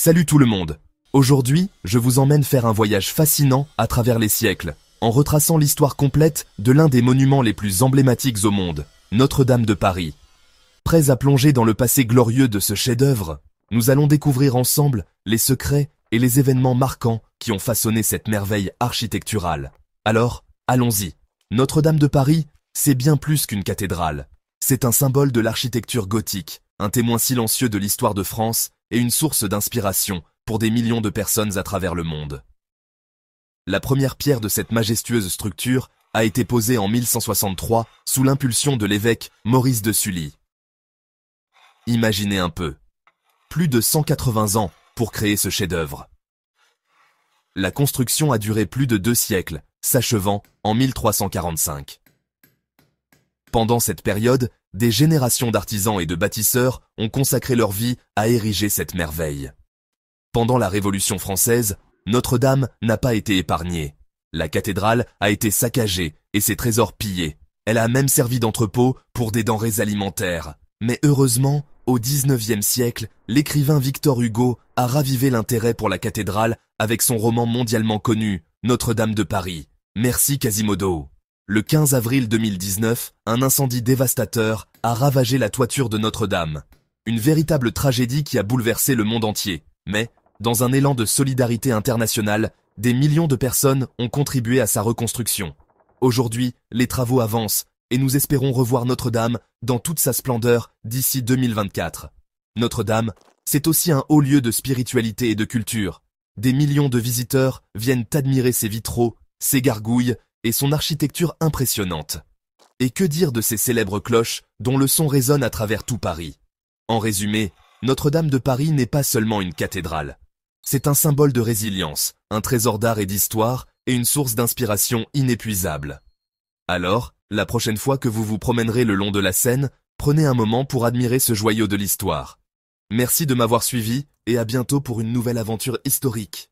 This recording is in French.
Salut tout le monde. Aujourd'hui, je vous emmène faire un voyage fascinant à travers les siècles, en retraçant l'histoire complète de l'un des monuments les plus emblématiques au monde, Notre-Dame de Paris. Prêts à plonger dans le passé glorieux de ce chef-d'œuvre, nous allons découvrir ensemble les secrets et les événements marquants qui ont façonné cette merveille architecturale. Alors, allons-y. Notre-Dame de Paris, c'est bien plus qu'une cathédrale. C'est un symbole de l'architecture gothique, un témoin silencieux de l'histoire de France et une source d'inspiration pour des millions de personnes à travers le monde. La première pierre de cette majestueuse structure a été posée en 1163 sous l'impulsion de l'évêque Maurice de Sully. Imaginez un peu. Plus de 180 ans pour créer ce chef-d'œuvre. La construction a duré plus de 2 siècles, s'achevant en 1345. Pendant cette période, des générations d'artisans et de bâtisseurs ont consacré leur vie à ériger cette merveille. Pendant la Révolution française, Notre-Dame n'a pas été épargnée. La cathédrale a été saccagée et ses trésors pillés. Elle a même servi d'entrepôt pour des denrées alimentaires. Mais heureusement, au XIXe siècle, l'écrivain Victor Hugo a ravivé l'intérêt pour la cathédrale avec son roman mondialement connu, Notre-Dame de Paris. Merci Quasimodo. Le 15 avril 2019, un incendie dévastateur a ravagé la toiture de Notre-Dame. Une véritable tragédie qui a bouleversé le monde entier. Mais, dans un élan de solidarité internationale, des millions de personnes ont contribué à sa reconstruction. Aujourd'hui, les travaux avancent et nous espérons revoir Notre-Dame dans toute sa splendeur d'ici 2024. Notre-Dame, c'est aussi un haut lieu de spiritualité et de culture. Des millions de visiteurs viennent admirer ses vitraux, ses gargouilles et son architecture impressionnante. Et que dire de ces célèbres cloches dont le son résonne à travers tout Paris? En résumé, Notre-Dame de Paris n'est pas seulement une cathédrale. C'est un symbole de résilience, un trésor d'art et d'histoire et une source d'inspiration inépuisable. Alors, la prochaine fois que vous vous promènerez le long de la Seine, prenez un moment pour admirer ce joyau de l'histoire. Merci de m'avoir suivi et à bientôt pour une nouvelle aventure historique.